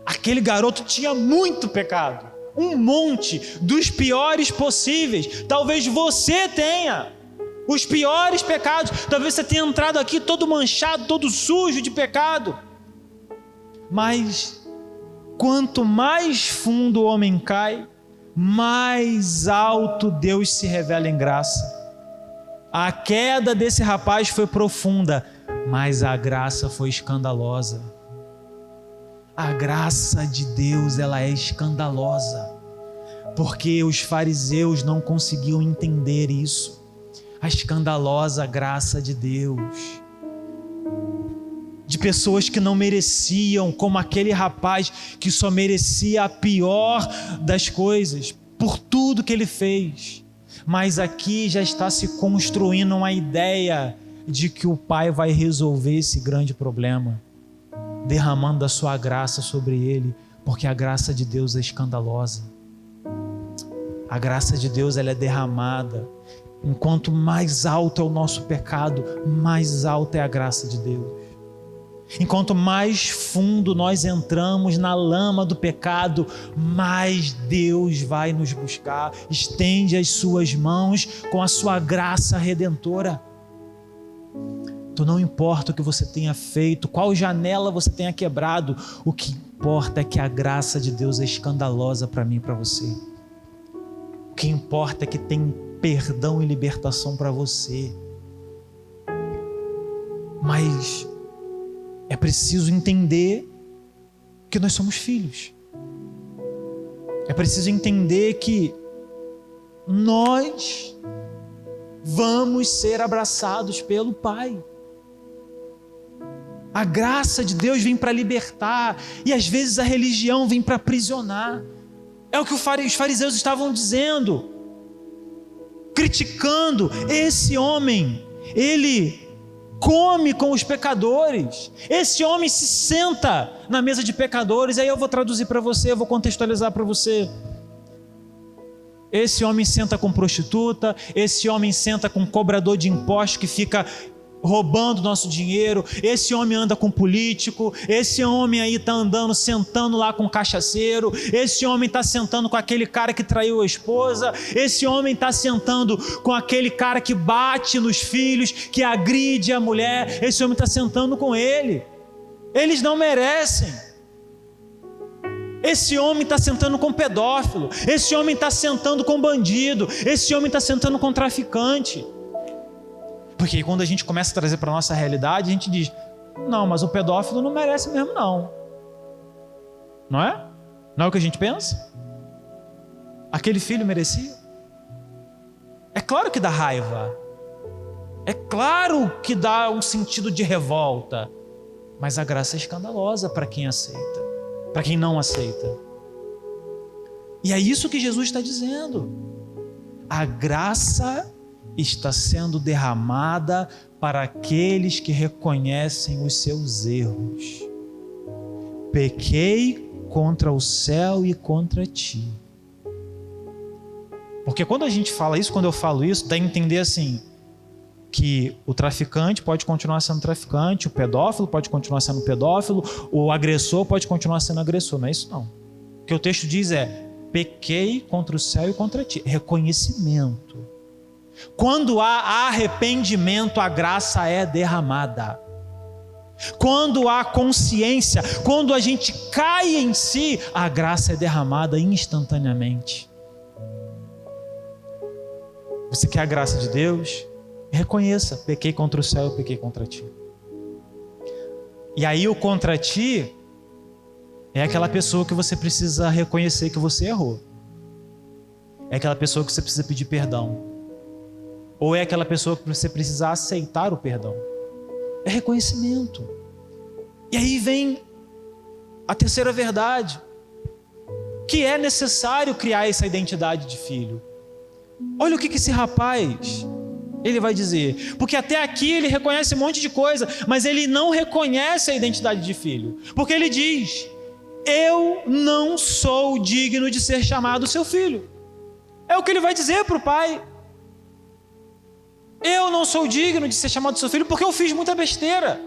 Aquele garoto tinha muito pecado, um monte, dos piores possíveis. Talvez você tenha os piores pecados. Talvez você tenha entrado aqui todo manchado, todo sujo de pecado. Mas quanto mais fundo o homem cai, mais alto Deus se revela em graça. A queda desse rapaz foi profunda, mas a graça foi escandalosa. A graça de Deus, ela é escandalosa, porque os fariseus não conseguiam entender isso. A escandalosa graça de Deus, de pessoas que não mereciam, como aquele rapaz que só merecia a pior das coisas, por tudo que ele fez. Mas aqui já está se construindo uma ideia de que o Pai vai resolver esse grande problema, derramando a sua graça sobre ele, porque a graça de Deus é escandalosa. A graça de Deus, ela é derramada. Enquanto mais alto é o nosso pecado, mais alta é a graça de Deus. Enquanto mais fundo nós entramos na lama do pecado, mais Deus vai nos buscar. Estende as suas mãos com a sua graça redentora. Então não importa o que você tenha feito, qual janela você tenha quebrado, o que importa é que a graça de Deus é escandalosa para mim e para você. O que importa é que tem perdão e libertação para você. Mas é preciso entender que nós somos filhos. É preciso entender que nós vamos ser abraçados pelo Pai. A graça de Deus vem para libertar, e às vezes a religião vem para aprisionar. É o que os fariseus estavam dizendo, criticando. Esse homem, ele come com os pecadores, esse homem se senta na mesa de pecadores. Aí eu vou traduzir para você, eu vou contextualizar para você. Esse homem senta com prostituta, esse homem senta com cobrador de impostos que fica roubando nosso dinheiro, esse homem anda com político, esse homem aí está andando, sentando lá com cachaceiro, esse homem está sentando com aquele cara que traiu a esposa, esse homem está sentando com aquele cara que bate nos filhos, que agride a mulher, esse homem está sentando com ele. Eles não merecem. Esse homem está sentando com pedófilo, esse homem está sentando com bandido, esse homem está sentando com traficante. Porque quando a gente começa a trazer para a nossa realidade, a gente diz: não, mas o pedófilo não merece mesmo não. Não é? Não é o que a gente pensa? Aquele filho merecia? É claro que dá raiva. É claro que dá um sentido de revolta. Mas a graça é escandalosa para quem aceita, para quem não aceita. E é isso que Jesus está dizendo. A graça está sendo derramada para aqueles que reconhecem os seus erros. Pequei contra o céu e contra ti. Porque quando a gente fala isso, quando eu falo isso, dá a entender assim, que o traficante pode continuar sendo traficante, o pedófilo pode continuar sendo pedófilo, o agressor pode continuar sendo agressor. Não é isso não. O que o texto diz é: pequei contra o céu e contra ti. Reconhecimento. Quando há arrependimento, a graça é derramada. Quando há consciência, quando a gente cai em si, a graça é derramada instantaneamente. Você quer a graça de Deus? Reconheça: pequei contra o céu, pequei contra ti. E aí o contra ti é aquela pessoa que você precisa reconhecer que você errou. É aquela pessoa que você precisa pedir perdão. Ou é aquela pessoa que você precisa aceitar o perdão. é reconhecimento. E aí vem a terceira verdade, que é necessário criar essa identidade de filho. Olha o que esse rapaz, ele vai dizer. Porque até aqui ele reconhece um monte de coisa, mas ele não reconhece a identidade de filho. Porque ele diz: eu não sou digno de ser chamado seu filho. É o que ele vai dizer para o pai. Eu não sou digno de ser chamado seu filho porque eu fiz muita besteira.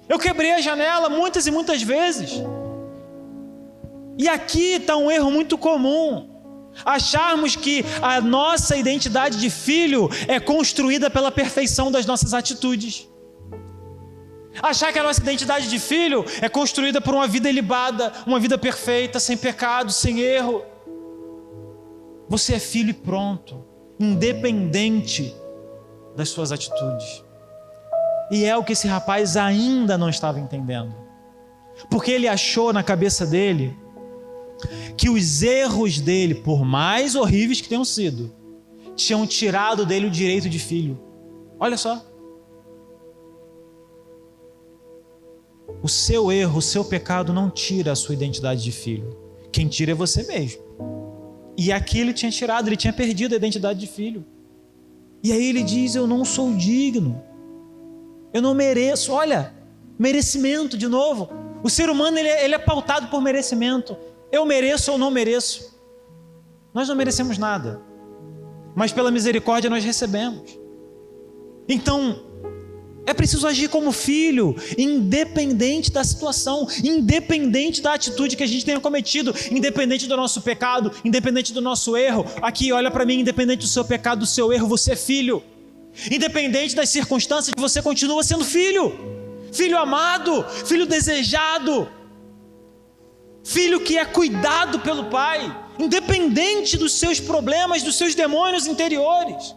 Eu quebrei a janela muitas e muitas vezes. E aqui está um erro muito comum. Acharmos que a nossa identidade de filho é construída pela perfeição das nossas atitudes. Achar que a nossa identidade de filho é construída por uma vida ilibada, uma vida perfeita, sem pecado, sem erro. Você é filho e pronto, independente das suas atitudes. E é o que esse rapaz ainda não estava entendendo. Porque ele achou na cabeça dele que os erros dele, por mais horríveis que tenham sido, tinham tirado dele o direito de filho. Olha só. O seu erro, o seu pecado não tira a sua identidade de filho. Quem tira é você mesmo. E aqui ele tinha tirado, ele tinha perdido a identidade de filho. E aí ele diz: eu não sou digno. Eu não mereço. Olha, merecimento de novo. O ser humano ele é pautado por merecimento. Eu mereço ou não mereço. Nós não merecemos nada, mas pela misericórdia nós recebemos. Então, é preciso agir como filho, independente da situação, independente da atitude que a gente tenha cometido, independente do nosso pecado, independente do nosso erro. Aqui, olha para mim, independente do seu pecado, do seu erro, você é filho. Independente das circunstâncias, você continua sendo filho. Filho amado, filho desejado, filho que é cuidado pelo Pai, independente dos seus problemas, dos seus demônios interiores.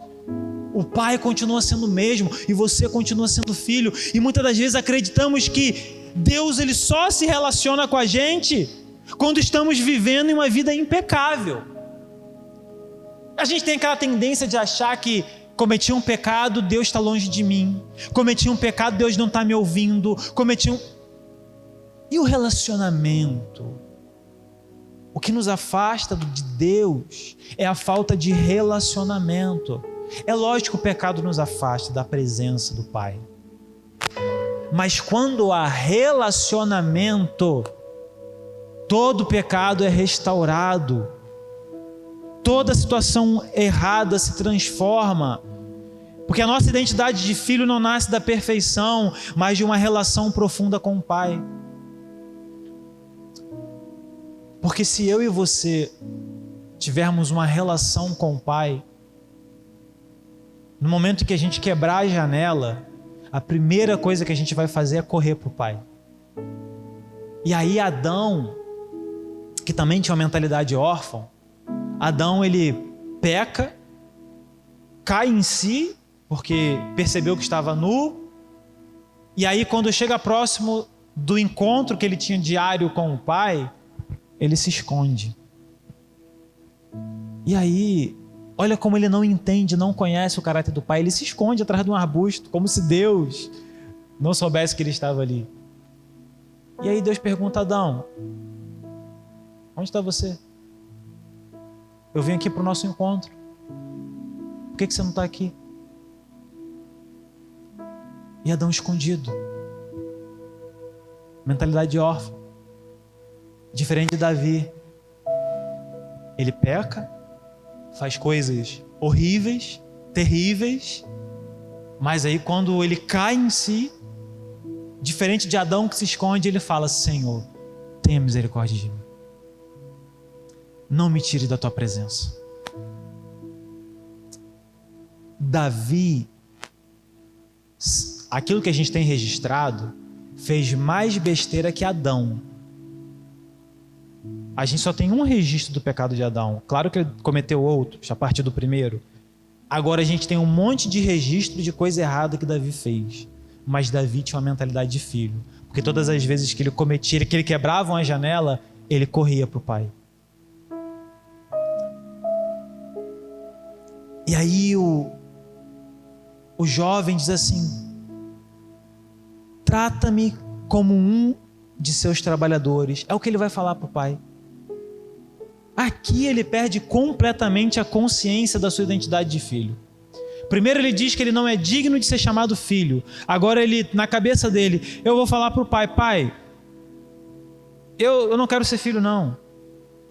O Pai continua sendo o mesmo e você continua sendo filho. E muitas das vezes acreditamos que Deus ele só se relaciona com a gente quando estamos vivendo em uma vida impecável. A gente tem aquela tendência de achar que cometi um pecado, Deus está longe de mim. Cometi um pecado, Deus não está me ouvindo. E o relacionamento? O que nos afasta de Deus é a falta de relacionamento. É lógico que o pecado nos afasta da presença do Pai. Mas quando há relacionamento, todo pecado é restaurado. Toda situação errada se transforma. Porque a nossa identidade de filho não nasce da perfeição, mas de uma relação profunda com o Pai. Porque se eu e você tivermos uma relação com o Pai, no momento em que a gente quebrar a janela, a primeira coisa que a gente vai fazer é correr para o Pai. E aí Adão, que também tinha uma mentalidade órfã, Adão ele peca, cai em si, porque percebeu que estava nu, e aí quando chega próximo do encontro que ele tinha diário com o Pai, ele se esconde. E aí, olha como ele não entende, não conhece o caráter do Pai. Ele se esconde atrás de um arbusto, como se Deus não soubesse que ele estava ali. E aí Deus pergunta a Adão: onde está você? Eu vim aqui para o nosso encontro. Por que você não está aqui? E Adão escondido. Mentalidade de órfão. Diferente de Davi. Ele peca, faz coisas horríveis, terríveis, mas aí quando ele cai em si, diferente de Adão que se esconde, ele fala: Senhor, tenha misericórdia de mim. Não me tire da tua presença. Davi, aquilo que a gente tem registrado, fez mais besteira que Adão. A gente só tem um registro do pecado de Adão. Claro que ele cometeu outros, a partir do primeiro. Agora a gente tem um monte de registro de coisa errada que Davi fez. Mas Davi tinha uma mentalidade de filho. Porque todas as vezes que ele cometia, que ele quebrava uma janela, ele corria para o Pai. E aí o jovem diz assim: trata-me como um de seus trabalhadores. É o que ele vai falar para o pai. Aqui ele perde completamente a consciência da sua identidade de filho. Primeiro ele diz que ele não é digno de ser chamado filho. Agora ele, na cabeça dele, eu vou falar para o pai: pai, eu não quero ser filho não.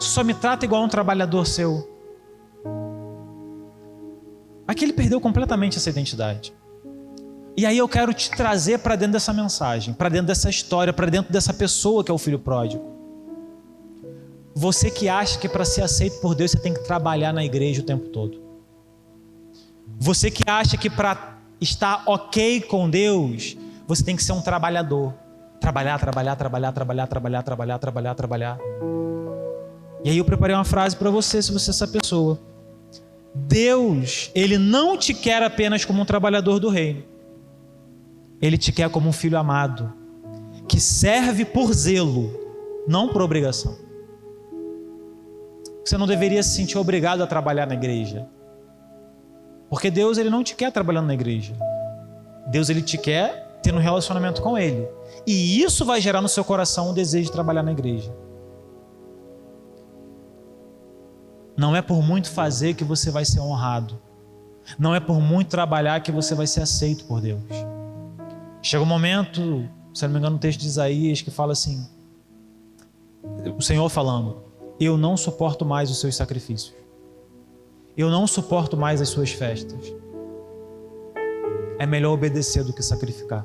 Só me trata igual um trabalhador seu. Aqui ele perdeu completamente essa identidade. E aí eu quero te trazer para dentro dessa mensagem, para dentro dessa história, para dentro dessa pessoa que é o filho pródigo. Você que acha que para ser aceito por Deus você tem que trabalhar na igreja o tempo todo. Você que acha que para estar ok com Deus, você tem que ser um trabalhador. Trabalhar. E aí eu preparei uma frase para você, se você é essa pessoa. Deus, Ele não te quer apenas como um trabalhador do reino. Ele te quer como um filho amado, que serve por zelo, não por obrigação. Você não deveria se sentir obrigado a trabalhar na igreja. Porque Deus, Ele não te quer trabalhando na igreja. Deus, Ele te quer tendo um relacionamento com Ele. E isso vai gerar no seu coração um desejo de trabalhar na igreja. Não é por muito fazer que você vai ser honrado. Não é por muito trabalhar que você vai ser aceito por Deus. Chega um momento, se não me engano, no texto de Isaías, que fala assim, o Senhor falando: eu não suporto mais os seus sacrifícios. Eu não suporto mais as suas festas. É melhor obedecer do que sacrificar.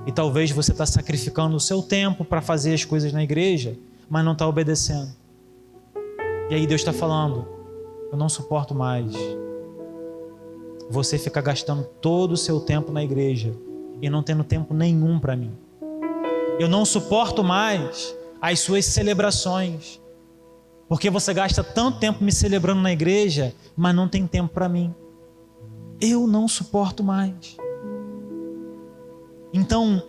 E talvez você está sacrificando o seu tempo para fazer as coisas na igreja, mas não está obedecendo. E aí Deus está falando: eu não suporto mais você ficar gastando todo o seu tempo na igreja e não tendo tempo nenhum para mim. Eu não suporto mais as suas celebrações, porque você gasta tanto tempo me celebrando na igreja, mas não tem tempo para mim. Eu não suporto mais. Então,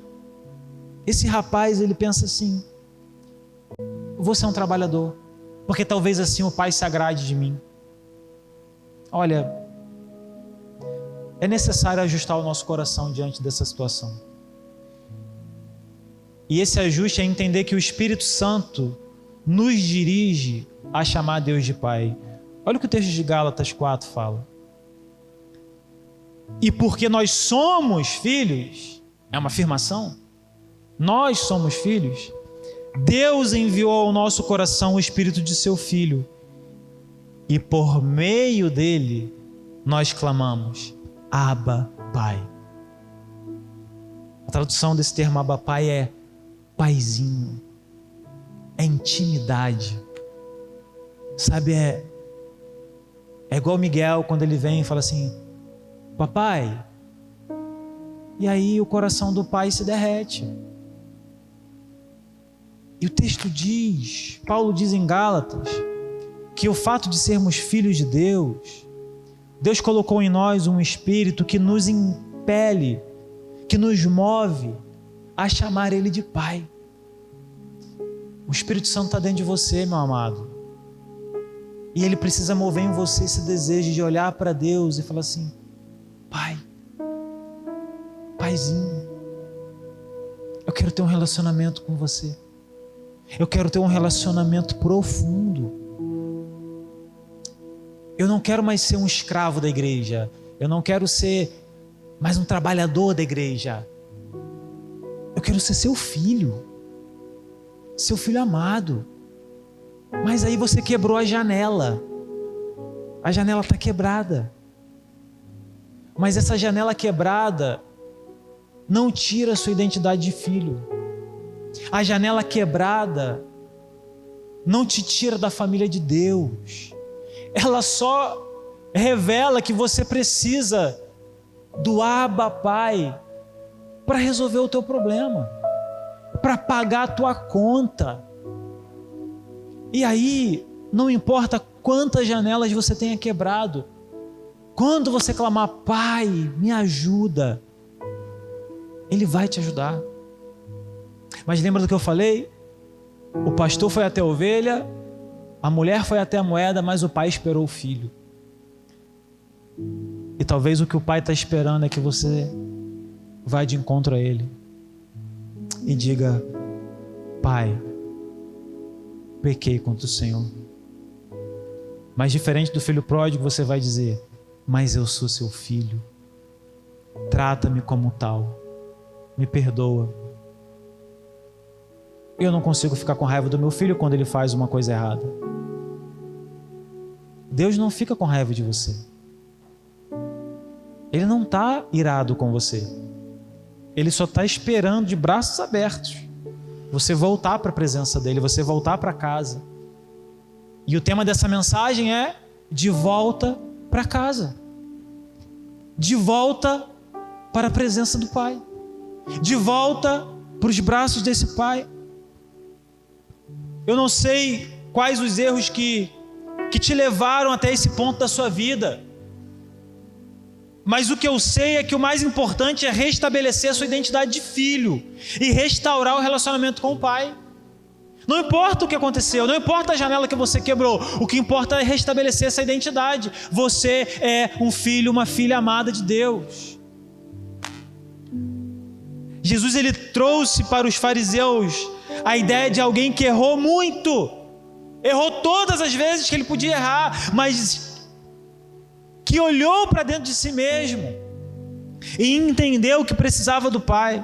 esse rapaz, ele pensa assim: você é um trabalhador, porque talvez assim o pai se agrade de mim. Olha, é necessário ajustar o nosso coração diante dessa situação. E esse ajuste é entender que o Espírito Santo nos dirige a chamar Deus de Pai. Olha o que o texto de Gálatas 4 fala. E porque nós somos filhos, é uma afirmação, nós somos filhos, Deus enviou ao nosso coração o Espírito de seu Filho, e por meio dele nós clamamos: Abba, Pai. A tradução desse termo Abba, Pai é paizinho, é intimidade. Sabe, é igual Miguel quando ele vem e fala assim: papai. E aí o coração do pai se derrete. E o texto diz, Paulo diz em Gálatas, que o fato de sermos filhos de Deus, Deus colocou em nós um espírito que nos impele, que nos move a chamar Ele de Pai. O Espírito Santo está dentro de você, meu amado. E Ele precisa mover em você esse desejo de olhar para Deus e falar assim: Pai, Paizinho, eu quero ter um relacionamento com você. Eu quero ter um relacionamento profundo. Eu não quero mais ser um escravo da igreja. Eu não quero ser mais um trabalhador da igreja. Eu quero ser seu filho amado. Mas aí você quebrou a janela. A janela está quebrada. Mas essa janela quebrada não tira a sua identidade de filho. A janela quebrada não te tira da família de Deus. Ela só revela que você precisa do Abba Pai para resolver o teu problema, para pagar a tua conta. E aí, não importa quantas janelas você tenha quebrado, quando você clamar: Pai, me ajuda, Ele vai te ajudar. Mas lembra do que eu falei? O pastor foi até a ovelha, a mulher foi até a moeda, mas o pai esperou o filho. E talvez o que o pai está esperando é que você vai de encontro a Ele e diga: Pai, pequei contra o Senhor. Mas diferente do filho pródigo, você vai dizer: mas eu sou seu filho, trata-me como tal, me perdoa. Eu não consigo ficar com raiva do meu filho quando ele faz uma coisa errada. Deus não fica com raiva de você. Ele não está irado com você. Ele só está esperando de braços abertos você voltar para a presença dele, você voltar para casa. E o tema dessa mensagem é: de volta para casa, de volta para a presença do Pai, de volta para os braços desse Pai. Eu não sei quais os erros que te levaram até esse ponto da sua vida, mas o que eu sei é que o mais importante é restabelecer a sua identidade de filho e restaurar o relacionamento com o Pai. Não importa o que aconteceu, não importa a janela que você quebrou, o que importa é restabelecer essa identidade. Você é um filho, uma filha amada de Deus. Jesus, ele trouxe para os fariseus a ideia de alguém que errou muito, errou todas as vezes que ele podia errar, mas que olhou para dentro de si mesmo e entendeu que precisava do Pai.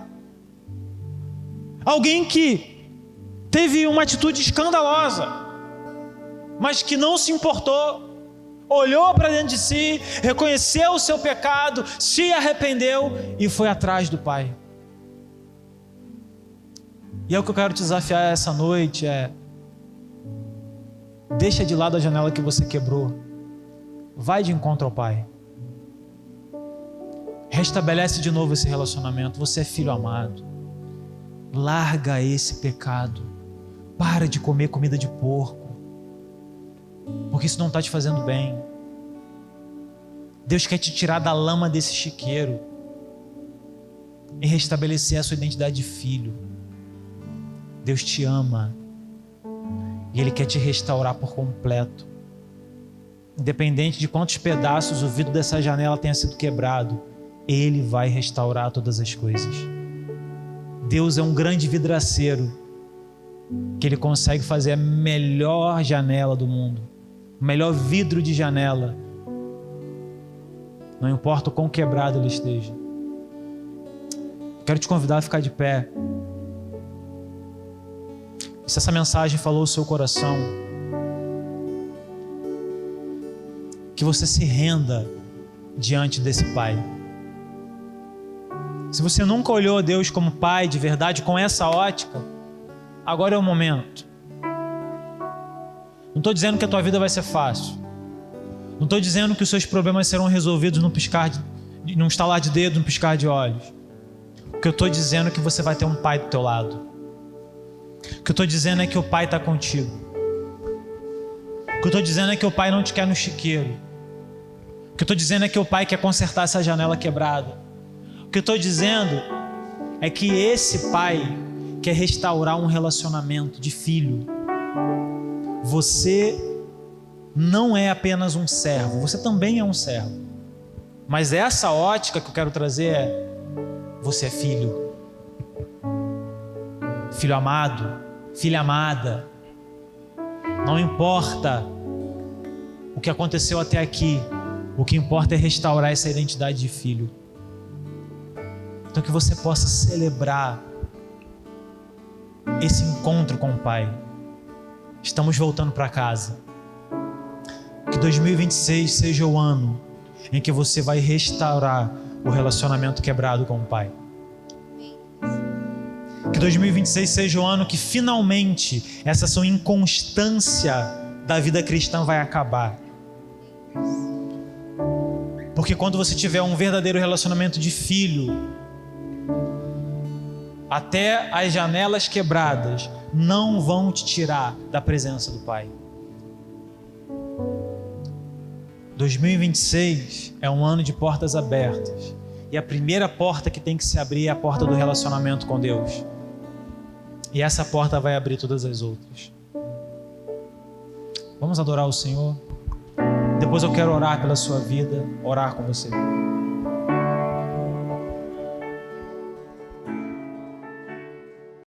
Alguém que teve uma atitude escandalosa, mas que não se importou, olhou para dentro de si, reconheceu o seu pecado, se arrependeu e foi atrás do Pai. E é o que eu quero te desafiar essa noite, deixa de lado a janela que você quebrou, vai de encontro ao Pai, restabelece de novo esse relacionamento. Você é filho amado, larga esse pecado, para de comer comida de porco, porque isso não está te fazendo bem. Deus quer te tirar da lama desse chiqueiro e restabelecer a sua identidade de filho. Deus te ama e Ele quer te restaurar por completo. Independente de quantos pedaços o vidro dessa janela tenha sido quebrado, Ele vai restaurar todas as coisas. Deus é um grande vidraceiro, que Ele consegue fazer a melhor janela do mundo, o melhor vidro de janela, não importa o quão quebrado ele esteja. Quero te convidar a ficar de pé. Se essa mensagem falou o seu coração, que você se renda diante desse Pai. Se você nunca olhou a Deus como Pai de verdade, com essa ótica, agora é o momento. Não estou dizendo que a tua vida vai ser fácil. Não estou dizendo que os seus problemas serão resolvidos num estalar de dedo, num piscar de olhos. O que eu estou dizendo é que você vai ter um Pai do teu lado. O que eu estou dizendo é que o Pai está contigo. O que eu estou dizendo é que o Pai não te quer no chiqueiro. O que eu estou dizendo é que o Pai quer consertar essa janela quebrada. O que eu estou dizendo é que esse Pai quer restaurar um relacionamento de filho. Você não é apenas um servo, você também é um servo. Mas essa ótica que eu quero trazer é: você é filho. Filho amado, filha amada. Não importa o que aconteceu até aqui, o que importa é restaurar essa identidade de filho. Então que você possa celebrar esse encontro com o Pai. Estamos voltando para casa. Que 2026 seja o ano em que você vai restaurar o relacionamento quebrado com o Pai. Que 2026 seja o ano que finalmente essa sua inconstância da vida cristã vai acabar. Porque quando você tiver um verdadeiro relacionamento de filho, até as janelas quebradas não vão te tirar da presença do Pai. 2026 é um ano de portas abertas. E a primeira porta que tem que se abrir é a porta do relacionamento com Deus. E essa porta vai abrir todas as outras. Vamos adorar o Senhor? Depois eu quero orar pela sua vida, orar com você.